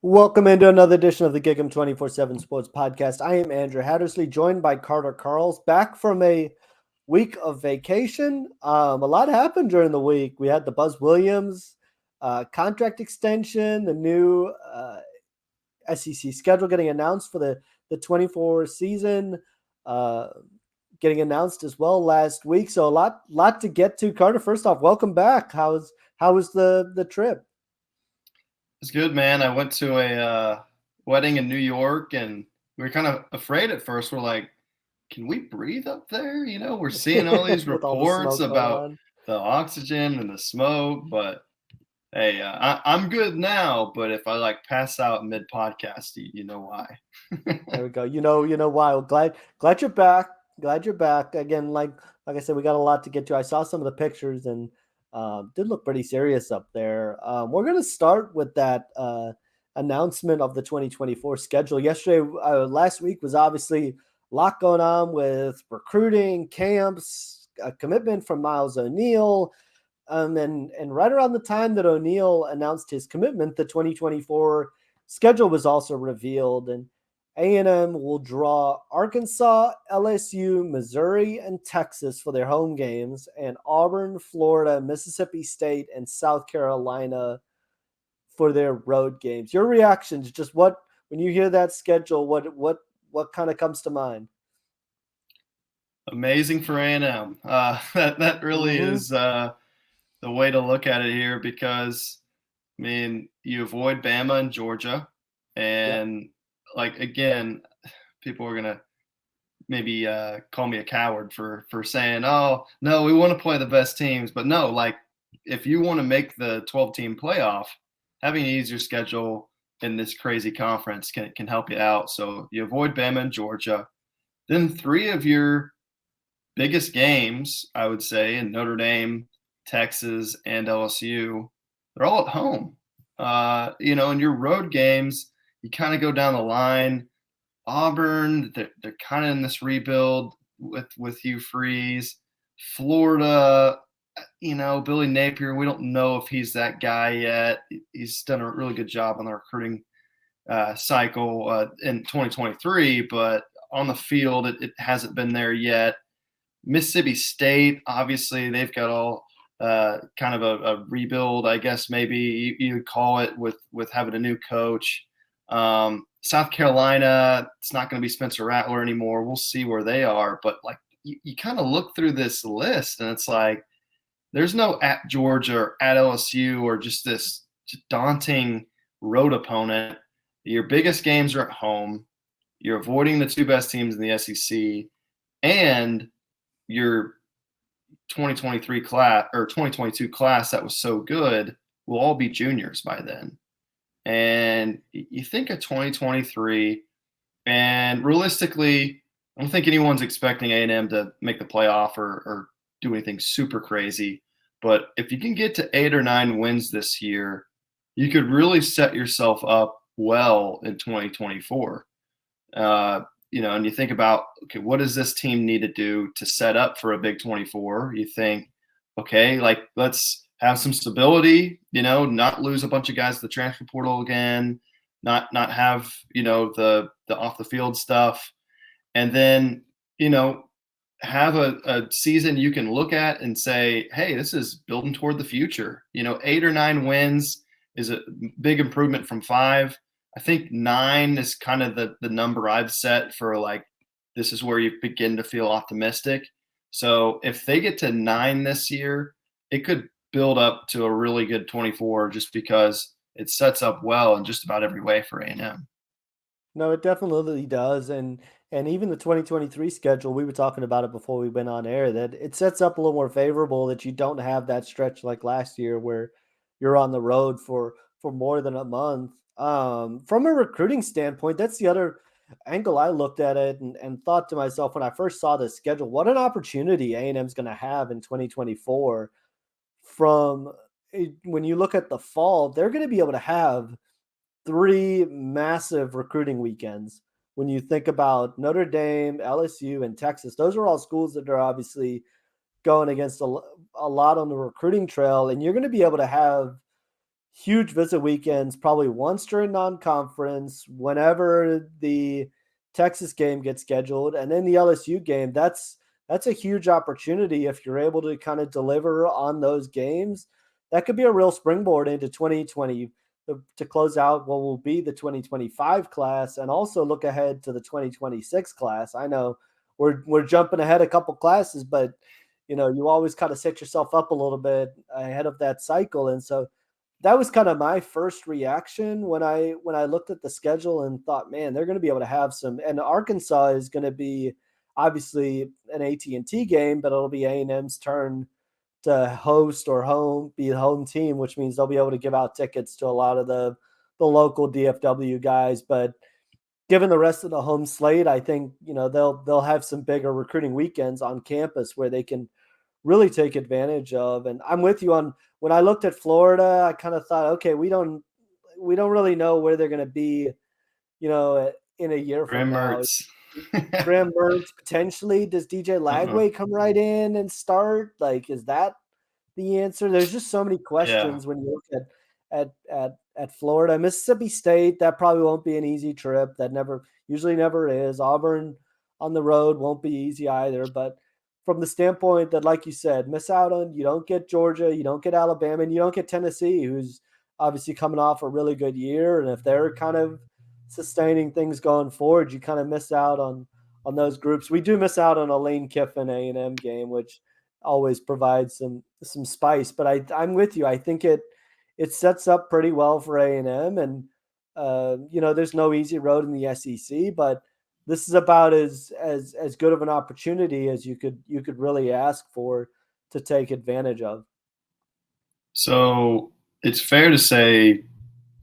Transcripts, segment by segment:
Welcome into another edition of the GigEm247 Sports Podcast. I am Andrew Hattersley, joined by Carter Karels, back from a week of vacation. A lot happened during the week. We had the Buzz Williams contract extension, the new SEC schedule getting announced for the 24 season, uh, getting announced as well last week. So a lot to get to. Carter, first off, welcome back. How was the trip? It's good, man. I went to a wedding in New York, and we were kind of afraid at first. We're like, can we breathe up there? We're seeing all these With all the reports smoke going about on. the oxygen and the smoke, but hey, I'm good now. But if I pass out mid podcast, you know why. There we go. You know why. Well, glad you're back. Glad you're back again. Like I said, we got a lot to get to. I saw some of the pictures and did look pretty serious up there. We're gonna start with that announcement of the 2024 schedule. Last week was obviously a lot going on with recruiting, camps, a commitment from Miles O'Neill. And right around the time that O'Neill announced his commitment, the 2024 schedule was also revealed, and A&M will draw Arkansas, LSU, Missouri, and Texas for their home games, and Auburn, Florida, Mississippi State, and South Carolina for their road games. Your reactions, just when you hear that schedule, what kind of comes to mind? Amazing for A&M. That really Mm-hmm. is the way to look at it here because you avoid Bama and Georgia, Yep. and again, people are gonna maybe call me a coward for saying, "Oh no, we want to play the best teams," but no, if you want to make the 12-team playoff, having an easier schedule in this crazy conference can help you out. So you avoid Bama and Georgia. Then three of your biggest games, I would say, in Notre Dame, Texas, and LSU, they're all at home. In your road games, you kind of go down the line. Auburn, they're kind of in this rebuild with Hugh Freeze. Florida, Billy Napier, we don't know if he's that guy yet. He's done a really good job on the recruiting cycle in 2023, but on the field, it hasn't been there yet. Mississippi State, obviously, they've got all kind of a rebuild, I guess maybe you would call it, with having a new coach. South Carolina, it's not going to be Spencer Rattler anymore. We'll see where they are. But you kind of look through this list, and it's like there's no at Georgia or at LSU or just this daunting road opponent. Your biggest games are at home. You're avoiding the two best teams in the SEC, and your 2023 class or 2022 class that was so good will all be juniors by then. And you think of 2023, and realistically, I don't think anyone's expecting A&M to make the playoff or do anything super crazy. But if you can get to 8 or 9 wins this year, you could really set yourself up well in 2024. And you think about, okay, what does this team need to do to set up for a big 24? You think, okay, let's have some stability, not lose a bunch of guys to the transfer portal again, not have, the off the field stuff. And then, have a season you can look at and say, hey, this is building toward the future. 8 or 9 wins is a big improvement from 5. I think 9 is kind of the number I've set for this is where you begin to feel optimistic. So if they get to 9 this year, it could build up to a really good 24 just because it sets up well in just about every way for A&M. No, it definitely does. And even the 2023 schedule, we were talking about it before we went on air, that it sets up a little more favorable, that you don't have that stretch like last year where you're on the road for more than a month. From a recruiting standpoint, that's the other angle I looked at it and thought to myself when I first saw the schedule, what an opportunity A&M's going to have in 2024. When you look at the fall, they're going to be able to have 3 massive recruiting weekends. When you think about Notre Dame, LSU, and Texas, those are all schools that are obviously going against a lot on the recruiting trail, and you're going to be able to have huge visit weekends, probably once during non-conference, whenever the Texas game gets scheduled, and then the LSU game. That's a huge opportunity if you're able to kind of deliver on those games. That could be a real springboard into 2020 to close out what will be the 2025 class, and also look ahead to the 2026 class. I know we're jumping ahead a couple classes, but you always kind of set yourself up a little bit ahead of that cycle. And so that was kind of my first reaction when I looked at the schedule and thought, man, they're going to be able to have some. And Arkansas is going to be obviously an AT&T game, but it'll be A&M's turn to host or be the home team, which means they'll be able to give out tickets to a lot of the local DFW guys. But given the rest of the home slate, I think they'll have some bigger recruiting weekends on campus where they can really take advantage of. And I'm with you on, when I looked at Florida, I kind of thought, okay, we don't really know where they're going to be, in a year from now. Graham Mertz potentially. Does DJ Lagway come right in and start? Like, is that the answer? There's just so many questions when you look at Florida. Mississippi State, that probably won't be an easy trip. That usually never is. Auburn on the road won't be easy either. But from the standpoint that, like you said, you don't get Georgia, you don't get Alabama, and you don't get Tennessee, who's obviously coming off a really good year. And if they're kind of sustaining things going forward, you kind of miss out on those groups. We do miss out on a Lane Kiffin A&M game, which always provides some spice. But I'm with you. I think it sets up pretty well for A&M, and there's no easy road in the SEC, but this is about as good of an opportunity as you could really ask for to take advantage of. So it's fair to say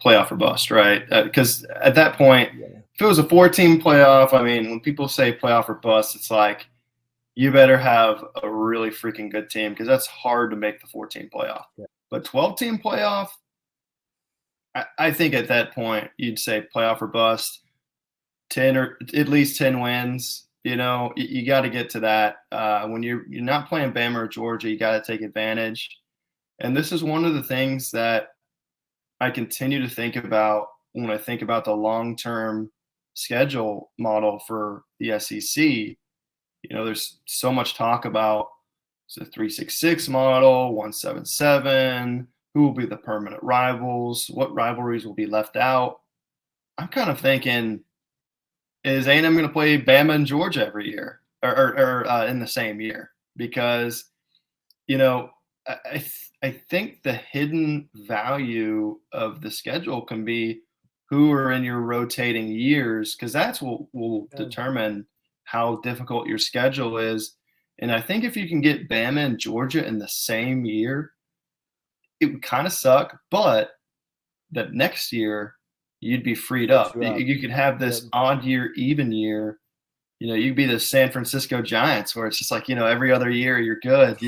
playoff or bust, right? Because at that point, if it was a 4-team playoff, I mean, when people say playoff or bust, it's like you better have a really freaking good team, because that's hard to make the 14 playoff. Yeah. But 12-team playoff, I think at that point you'd say playoff or bust. 10 or at least 10 wins. You got to get to that. When you're not playing Bama or Georgia, you got to take advantage. And this is one of the things that I continue to think about when I think about the long-term schedule model for the SEC. There's so much talk about the 3-6-6 model, 1-7-7, who will be the permanent rivals, what rivalries will be left out. I'm kind of thinking, is A&M going to play Bama and Georgia every year or in the same year? Because, I think the hidden value of the schedule can be who are in your rotating years, because that's what will determine how difficult your schedule is. And I think if you can get Bama and Georgia in the same year, it would kind of suck, but that next year you'd be freed up. You could have this odd year, even year. You'd be the San Francisco Giants, where it's just like, every other year you're good,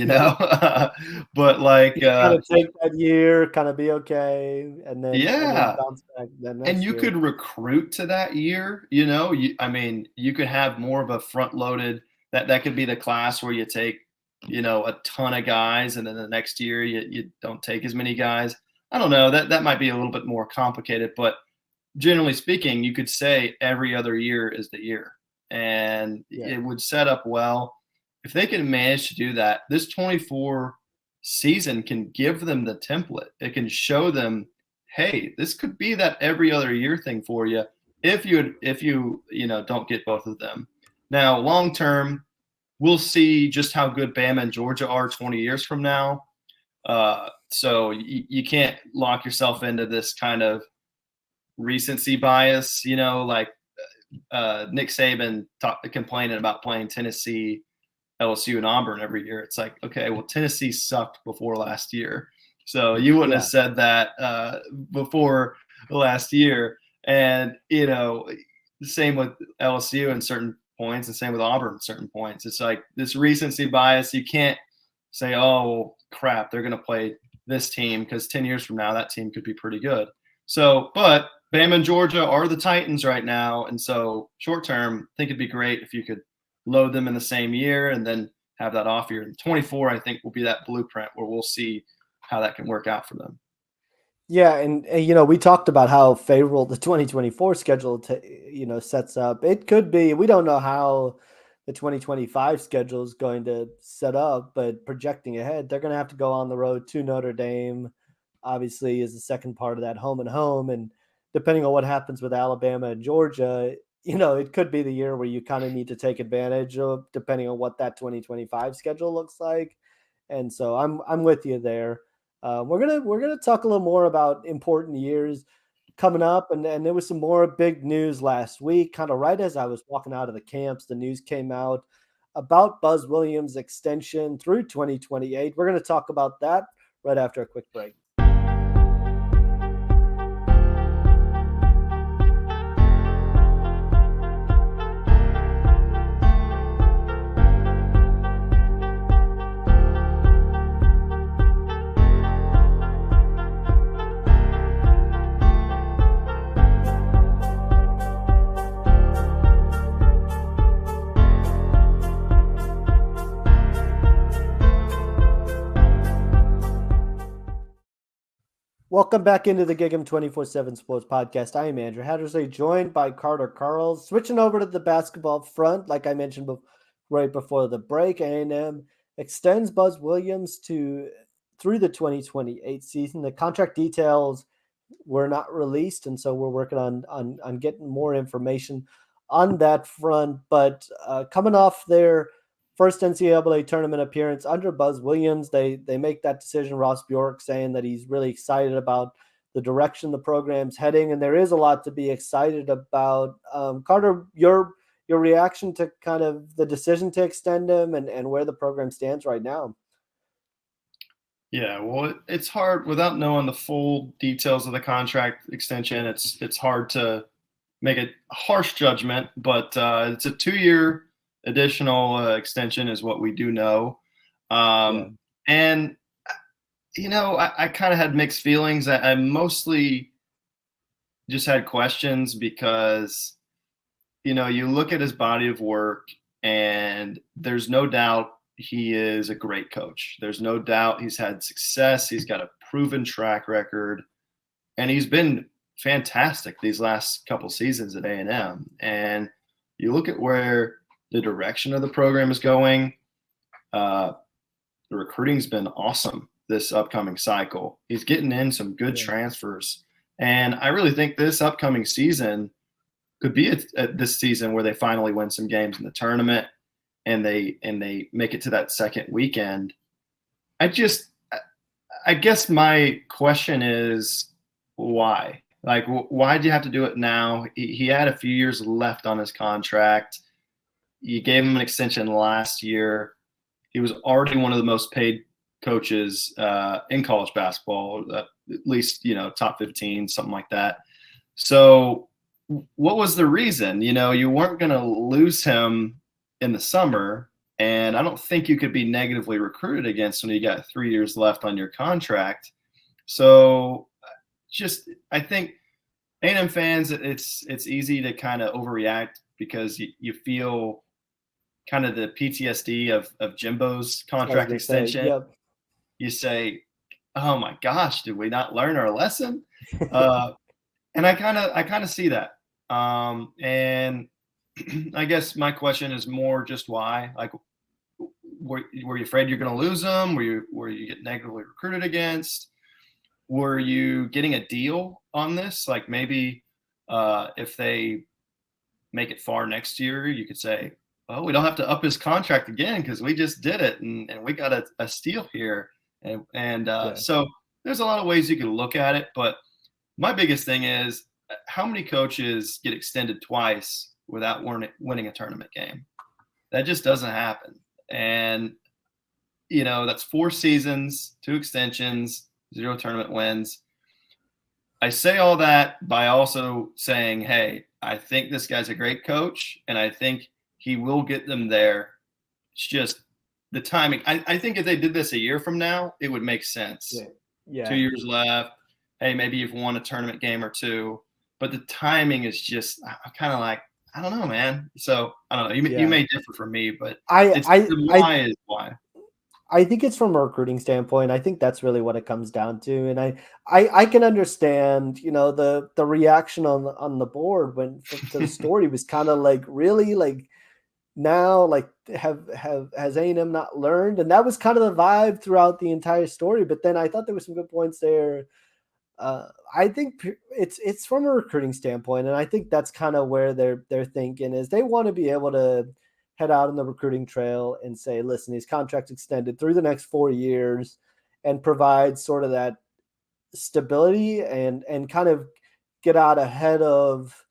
but like, you kind of take that year, kind of be okay, and then bounce back then next and you year. could recruit to that year. You could have more of a front-loaded. That could be the class where you take, a ton of guys, and then the next year you don't take as many guys. I don't know. That might be a little bit more complicated, but generally speaking, you could say every other year is the year, and it would set up well. If they can manage to do that, this 24 season can give them the template. It can show them, hey, this could be that every other year thing for you if you don't get both of them. Now, long term, we'll see just how good Bama and Georgia are 20 years from now. So you can't lock yourself into this kind of recency bias, like Nick Saban complaining about playing Tennessee, LSU, and Auburn every year. It's like, okay, well, Tennessee sucked before last year, so you wouldn't have said that before last year. And the same with LSU in certain points, and same with Auburn at certain points. It's like this recency bias. You can't say, oh crap, they're going to play this team, because 10 years from now that team could be pretty good. So, but Bama and Georgia are the Titans right now, and so short term, I think it'd be great if you could load them in the same year and then have that off year. And 24, I think, will be that blueprint where we'll see how that can work out for them. Yeah, and we talked about how favorable the 2024 schedule sets up. It could be, we don't know how the 2025 schedule is going to set up, but projecting ahead, they're going to have to go on the road to Notre Dame. Obviously, is the second part of that home and home, and depending on what happens with Alabama and Georgia, it could be the year where you kind of need to take advantage of, depending on what that 2025 schedule looks like. And so I'm with you there. We're gonna talk a little more about important years coming up, and there was some more big news last week. Kind of right as I was walking out of the camps, the news came out about Buzz Williams' extension through 2028. We're gonna talk about that right after a quick break. Welcome back into the GigEm247 Sports Podcast. I am Andrew Hattersley, joined by Carter Karels. Switching over to the basketball front, like I mentioned right before the break, A&M extends Buzz Williams through the 2028 season. The contract details were not released, and so we're working on getting more information on that front. But coming off their first NCAA tournament appearance under Buzz Williams, they make that decision. Ross Bjork saying that he's really excited about the direction the program's heading, and there is a lot to be excited about. Carter, your reaction to kind of the decision to extend him and where the program stands right now. Yeah, well, it's hard without knowing the full details of the contract extension. It's hard to make a harsh judgment, but it's a 2-year additional extension is what we do know. And, I kind of had mixed feelings. I mostly just had questions because, you look at his body of work and there's no doubt he is a great coach. There's no doubt he's had success. He's got a proven track record, and he's been fantastic these last couple seasons at A&M. And you look at where the direction of the program is going. The recruiting's been awesome this upcoming cycle. He's getting in some good transfers. And I really think this upcoming season could be this season where they finally win some games in the tournament and they make it to that second weekend. I guess my question is why? Like, why do you have to do it now? He had a few years left on his contract. You gave him an extension last year. He was already one of the most paid coaches in college basketball, at least, top 15, something like that. So what was the reason? You weren't going to lose him in the summer, and I don't think you could be negatively recruited against when you got 3 years left on your contract. So I think A&M fans, it's easy to kind of overreact because you feel kind of the PTSD of Jimbo's contract extension. You say, oh my gosh, did we not learn our lesson? And I kind of see that. And I guess my question is more just why. Like, were you afraid you're going to lose them? Were you get negatively recruited against? Were you getting a deal on this? Like maybe if they make it far next year, you could say, well, we don't have to up his contract again because we just did it and we got a steal here. So there's a lot of ways you can look at it. But my biggest thing is how many coaches get extended twice without winning a tournament game? That just doesn't happen. And, that's 4 seasons, 2 extensions, 0 tournament wins. I say all that by also saying, hey, I think this guy's a great coach, and I think he will get them there. It's just the timing. I think if they did this a year from now, it would make sense. Yeah. 2 years left. Hey, maybe you've won a tournament game or 2. But the timing is just kind of like, I don't know, man. So I don't know. You may differ from me, but why is why. I think it's from a recruiting standpoint. I think that's really what it comes down to. And I can understand, the reaction on the board to the story was kind of like, really, like, now, like, has A&M not learned? And that was kind of the vibe throughout the entire story. But then I thought there were some good points there. I think it's from a recruiting standpoint, and I think that's kind of where they're thinking is they want to be able to head out on the recruiting trail and say, listen, these contracts extended through the next 4 years, and provide sort of that stability and kind of get out ahead of,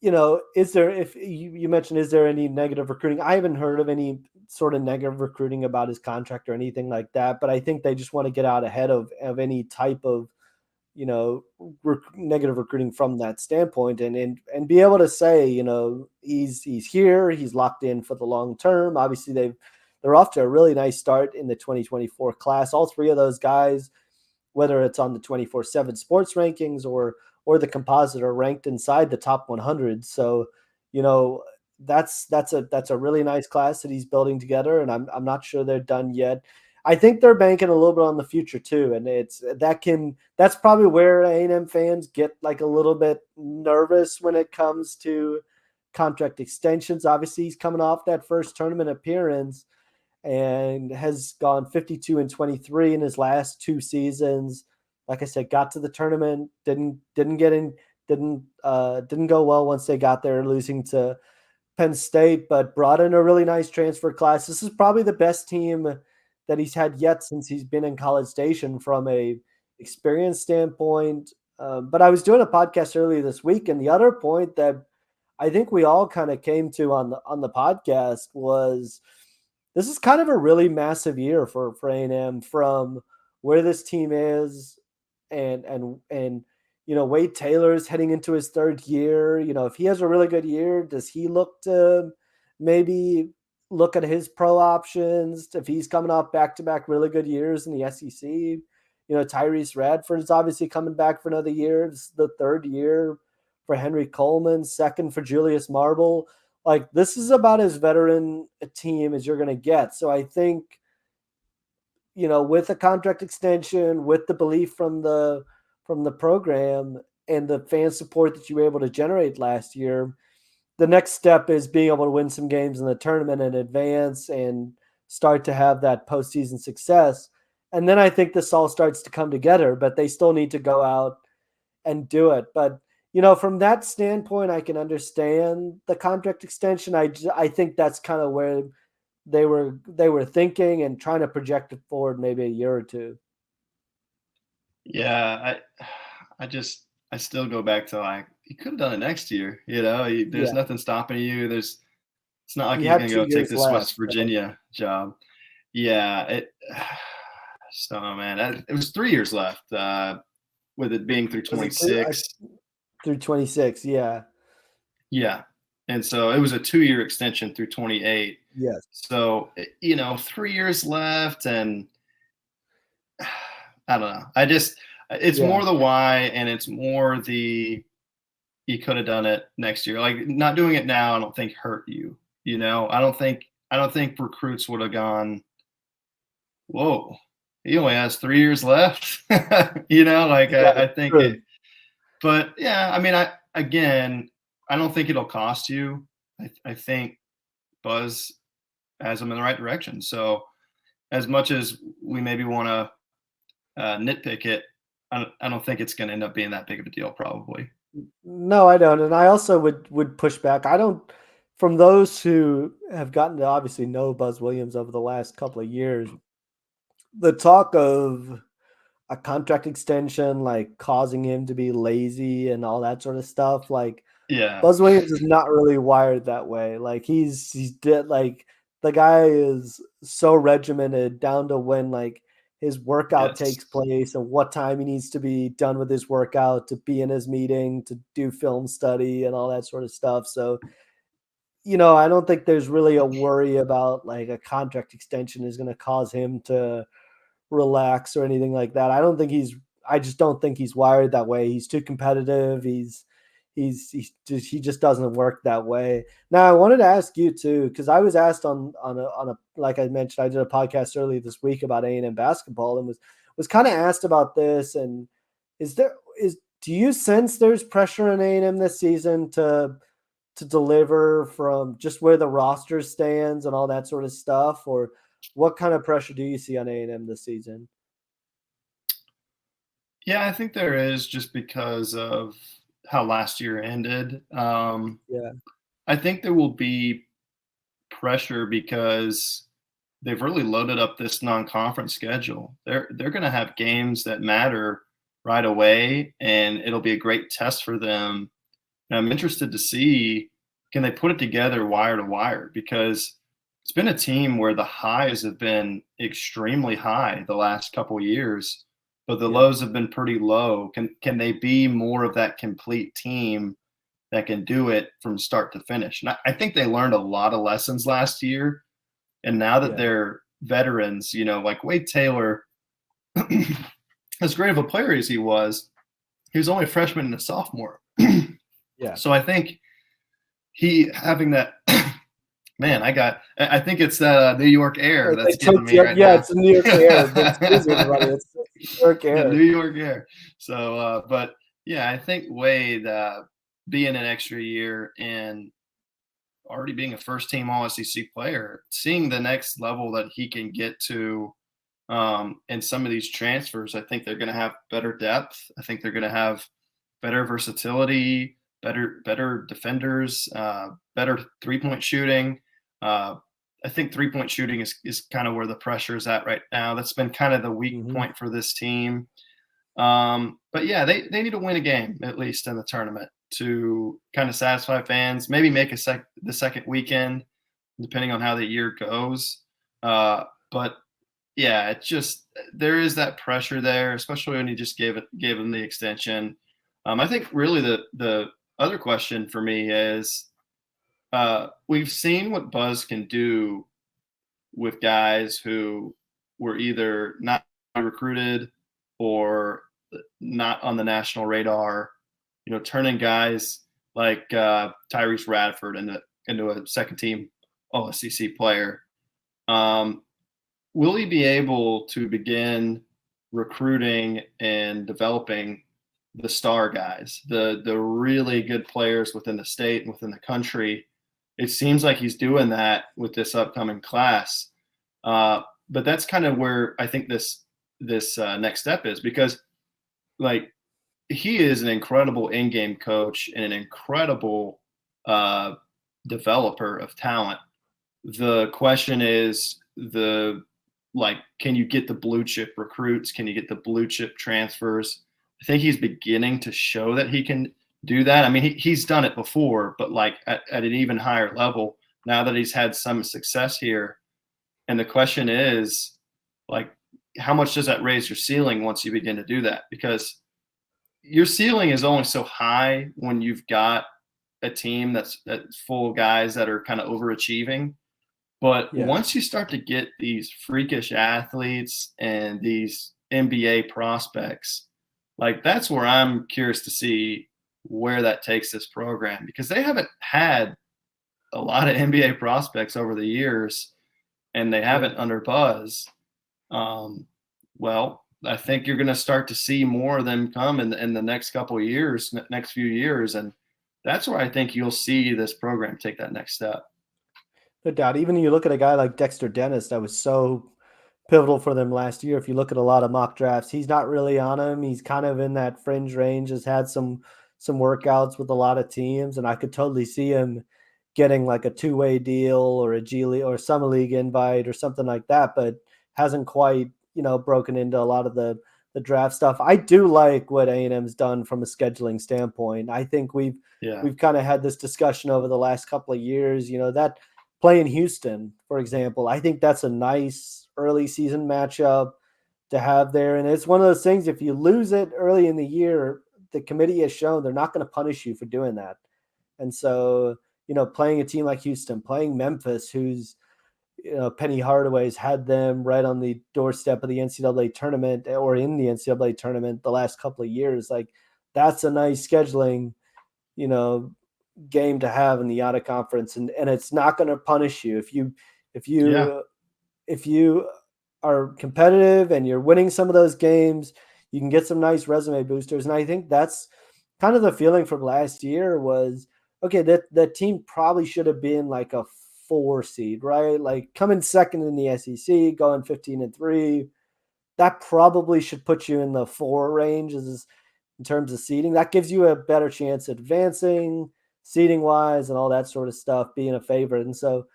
is there, if you mentioned, is there any negative recruiting? I haven't heard of any sort of negative recruiting about his contract or anything like that, but I think they just want to get out ahead of any type of, negative recruiting from that standpoint, and be able to say, he's here, he's locked in for the long term. Obviously, they're off to a really nice start in the 2024 class. All three of those guys, whether it's on the 24/7 sports rankings or the composite, are ranked inside the top 100. So, you know, that's a really nice class that he's building together, and I'm not sure they're done yet. I think they're banking a little bit on the future too, and that's probably where A&M fans get like a little bit nervous when it comes to contract extensions. Obviously, he's coming off that first tournament appearance and has gone 52-23 in his last two seasons. Like I said, got to the tournament, didn't get in, didn't go well once they got there, losing to Penn State, but brought in a really nice transfer class. This is probably the best team that he's had yet since he's been in College Station from a experience standpoint. But I was doing a podcast earlier this week, and the other point that I think we all kind of came to on the podcast was this is kind of a really massive year for A&M, from where this team is, and Wade Taylor's heading into his third year. If he has a really good year, does he look to maybe look at his pro options if he's coming off back-to-back really good years in the SEC? Tyrese Radford is obviously coming back for another year. This is the third year for Henry Coleman, second for Julius Marble. Like, this is about as veteran a team as you're going to get. So I think, with a contract extension, with the belief from the program and the fan support that you were able to generate last year, the next step is being able to win some games in the tournament and advance and start to have that postseason success. And then I think this all starts to come together, but they still need to go out and do it. But, from that standpoint, I can understand the contract extension. I think that's kind of where they were thinking and trying to project it forward maybe a year or two. Yeah, I still go back to, like, you could have done it next year. There's nothing stopping you. It's not like He you're had gonna 2 go take years this left, West Virginia job. Yeah, so, man, it was 3 years left, with it being through Was it 3 through 26? Yeah. Yeah, and so it was a 2-year extension through 28. Yes. So, 3 years left, and I don't know. It's Yeah. more the why, and it's more the you could have done it next year. Like, not doing it now, I don't think hurt you. I don't think recruits would have gone, whoa, he only has 3 years left. I think True. it. But yeah, I don't think it'll cost you. I think Buzz has them in the right direction. So, as much as we maybe want to nitpick it, I don't think it's going to end up being that big of a deal, probably. No, I don't. And I also would push back. I don't, from those who have gotten to obviously know Buzz Williams over the last couple of years, the talk of a contract extension, like causing him to be lazy and all that sort of stuff, like, Yeah. Buzz Williams is not really wired that way. Like, he's did like the guy is so regimented down to when, like, his workout Yes. takes place and what time he needs to be done with his workout to be in his meeting, to do film study and all that sort of stuff. So, I don't think there's really a worry about like a contract extension is going to cause him to relax or anything like that. I just don't think he's wired that way. He's too competitive. he just doesn't work that way. Now I wanted to ask you too, because I was asked on a like I mentioned, I did a podcast earlier this week about A&M basketball and was kind of asked about this. And do you sense there's pressure on A&M this season to deliver from just where the roster stands and all that sort of stuff, or what kind of pressure do you see on A&M this season? Yeah, I think there is, just because of how last year ended. Yeah. I think there will be pressure because they've really loaded up this non-conference schedule. They're going to have games that matter right away, and it'll be a great test for them. And I'm interested to see, can they put it together wire to wire, because it's been a team where the highs have been extremely high the last couple of years, but the lows have been pretty low. Can they be more of that complete team that can do it from start to finish? And I think they learned a lot of lessons last year. And now that they're veterans, like Wade Taylor, as great of a player as he was only a freshman and a sophomore. Yeah. So I think he having that, man, I think it's that New York air that's getting me right now. Yeah, it's New York air. It's New York air. The New York air. So, but yeah, I think Wade being an extra year and already being a first-team All-SEC player, seeing the next level that he can get to, and some of these transfers, I think they're going to have better depth. I think they're going to have better versatility, better defenders, better three-point shooting. I think three-point shooting is kind of where the pressure is at right now. That's been kind of the weak point for this team. But yeah, they need to win a game at least in the tournament to kind of satisfy fans, maybe make the second weekend, depending on how the year goes. But yeah, it's just, there is that pressure there, especially when you just gave them the extension. I think really the other question for me is, we've seen what Buzz can do with guys who were either not recruited or not on the national radar, turning guys like Tyrese Radford into a second team All-SEC player. Will he be able to begin recruiting and developing the star guys, the really good players within the state and within the country? It seems like he's doing that with this upcoming class. But that's kind of where I think this next step is, because like, he is an incredible in-game coach and an incredible developer of talent. The question is can you get the blue chip recruits? Can you get the blue chip transfers? I think he's beginning to show that he can do that. I mean, he's done it before, but like at an even higher level now that he's had some success here. And the question is, like, how much does that raise your ceiling once you begin to do that? Because your ceiling is only so high when you've got a team that's full of guys that are kind of overachieving. But once you start to get these freakish athletes and these NBA prospects, like, that's where I'm curious to see where that takes this program, because they haven't had a lot of NBA prospects over the years, and they haven't under Buzz. Well, I think you're going to start to see more of them come in the next couple of years, next few years. And that's where I think you'll see this program take that next step. No doubt. Even you look at a guy like Dexter Dennis that was so pivotal for them last year. If you look at a lot of mock drafts, he's not really on him. He's kind of in that fringe range, has had some workouts with a lot of teams, and I could totally see him getting like a two-way deal or a G League or Summer League invite or something like that, but hasn't quite, broken into a lot of the draft stuff. I do like what A&M's done from a scheduling standpoint. I think we've kind of had this discussion over the last couple of years, that play in Houston, for example. I think that's a nice early season matchup to have there. And it's one of those things, if you lose it early in the year, the committee has shown they're not going to punish you for doing that. And so, playing a team like Houston, playing Memphis, who's, Penny Hardaway's had them right on the doorstep of the NCAA tournament or in the NCAA tournament the last couple of years. Like, that's a nice scheduling you know, game to have in the out of conference, and it's not going to punish you if Yeah. you if you are competitive and you're winning some of those games, you can get some nice resume boosters. And I think that's kind of the feeling from last year was, okay, that team probably should have been like a 4 seed, right? Like coming second in the SEC, going 15-3. That probably should put you in the 4 range in terms of seeding. That gives you a better chance at advancing seeding wise and all that sort of stuff, being a favorite. And so,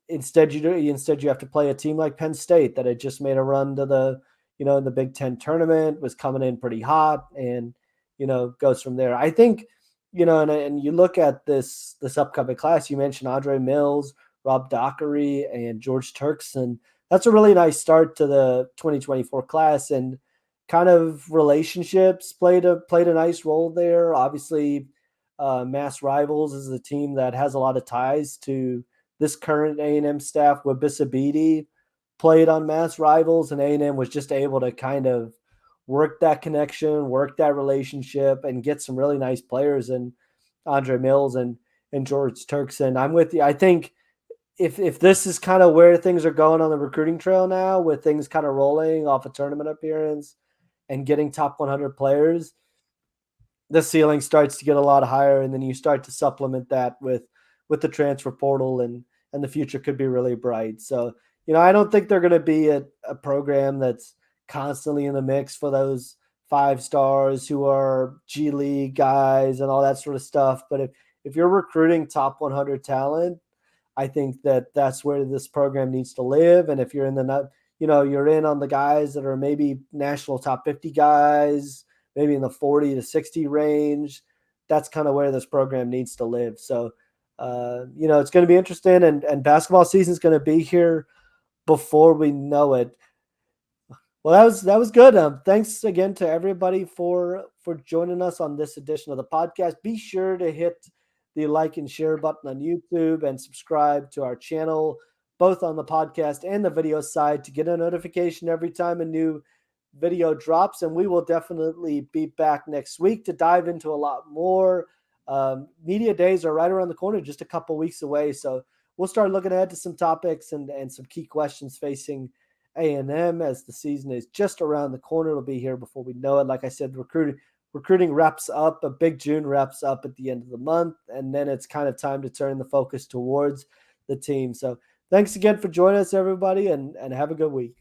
instead you have to play a team like Penn State that had just made a run to in the Big Ten tournament, was coming in pretty hot, and goes from there. I think, and you look at this upcoming class. You mentioned Andre Mills, Rob Dockery, and George Turkson. That's a really nice start to the 2024 class, and kind of relationships played a nice role there. Obviously, Mass Rivals is a team that has a lot of ties to this current A&M staff. Wabissa played on Mass Rivals, and A&M was just able to kind of work that connection, work that relationship, and get some really nice players in Andre Mills and George Turkson. I'm with you. I think if this is kind of where things are going on the recruiting trail now, with things kind of rolling off a tournament appearance and getting top 100 players, the ceiling starts to get a lot higher, and then you start to supplement that with the transfer portal, and the future could be really bright. So, I don't think they're going to be a program that's constantly in the mix for those 5 stars who are G League guys and all that sort of stuff. But if you're recruiting top 100 talent, I think that's where this program needs to live. And if you're in you're in on the guys that are maybe national top 50 guys, maybe in the 40 to 60 range, that's kind of where this program needs to live. So, it's going to be interesting, and basketball season is going to be here before we know it. Well, that was good. Thanks again to everybody for joining us on this edition of the podcast. Be sure to hit the like and share button on YouTube and subscribe to our channel, both on the podcast and the video side, to get a notification every time a new video drops. And we will definitely be back next week to dive into a lot more. Media days are right around the corner, just a couple weeks away. So we'll start looking ahead to some topics and some key questions facing A&M as the season is just around the corner. It'll be here before we know it. Like I said, recruiting wraps up. A big June wraps up at the end of the month, and then it's kind of time to turn the focus towards the team. So thanks again for joining us, everybody, and have a good week.